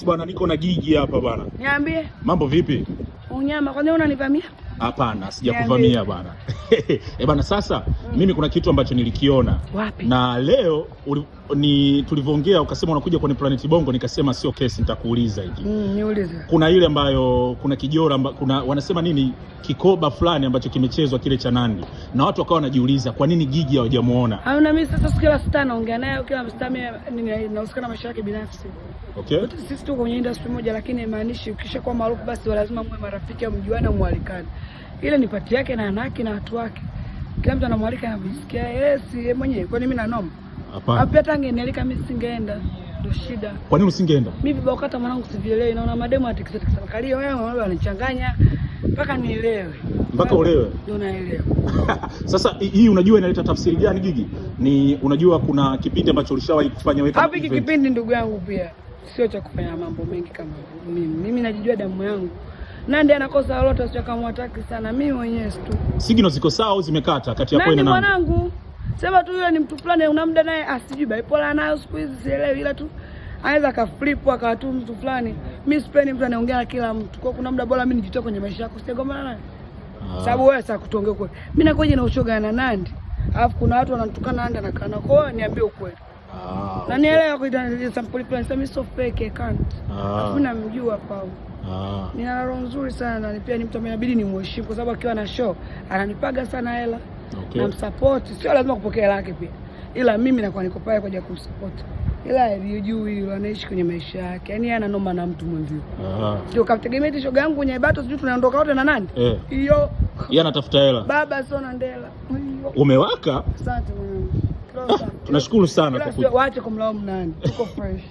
Yes bwana, niko na Gigi hapa bwana. Niambie. Mambo vipi? Unyama, kwani unanivamia? Hapana, sijakuvamia bwana. Bwana sasa mimi kuna kitu ambacho nilikiona. Wapi? Na leo tulivyoongea ukasema unakuja kwenye Planet Bongo, nikasema sio kesi, nitakuuliza hivi. Niulize. Kuna ile ambayo kuna kijora kuna wanasema nini kikoba fulani ambacho kimechezwa kile cha Nandi. Na watu wakawa wanajiuliza kwa nini Gigi hawajamuona? Hauna mimi sasa kila star naongea naye, kila star mimi nahusikana maisha yake binafsi. Okay. Sisi tuko kwenye industry moja, lakini haimaanishi ukishakuwa maarufu basi lazima mwe marafiki au mjuane au mualikane. Ile ni pati yake na anaki na watu wake. Kila mtu anamwalika anajisikia yes yeye mwenyewe. Kwani mimi na noma? Hapana. Hapo hata angenialika mimi singeenda. Ndio shida. Kwa nini usingeenda? Mimi vibao kata mwanangu sivielewi, naona mademo atikiseti sana. Kalio wewe wananichanganya mpaka nielewe. Mpaka ulewe. Ndio naelewa. Sasa hii unajua inaleta tafsiri gani Gigi? Ni unajua kuna kipindi ambacho ulishawahi kufanya wewe kama hapo kipindi ndugu yangu pia sio cha kufanya mambo mengi kama mimi. Mimi najijua damu yangu. Nandi anakosa lolote sio kama hataki sana. Mimi mwenyewe tu. Signal ziko sawa au zimekata kati yako na Nandi? Mwanangu. Sema tu yule ni mtu fulani una muda naye asijui bipolar nayo siku hizi sielewi, ila tu anaweza kaflip akawa tu mtu fulani. Mimi sipendi mtu anaongea na kila mtu. Kwa kuna muda bora mimi nijitoe kwenye maisha yako sigombana naye. Sababu wewe sasa kutuongea kweli. Mimi nakoje na ushoga na Nandi. Alafu kuna watu wananitukana Nandi anakana. Kwa hiyo niambie ukweli. Na nielewa kwa sample plan sasa mimi so fake can't. Mimi namjua Paul. Nina roho nzuri sana na pia ni mtu inabidi nimheshimu kwa sababu akiwa na show ananipaga sana hela. Okay. Na msupport, sio lazima kupokea hela yake pia. Ila mimi nakuwa niko pale kwa ajili ya kumsupport. Ila yeye yule anaishi kwenye maisha yake. Yaani yeye ananoma na mtu mwenzio. Ndio kamtegemea shoga yangu kwenye bato sijui tunaondoka wote na Nandi. Hiyo. Yeye anatafuta hela. Baba sio na ndela. Umewaka? Asante mwanangu. Tunashukuru sana kwa waache kumlaumu Nandi. Tuko fresh.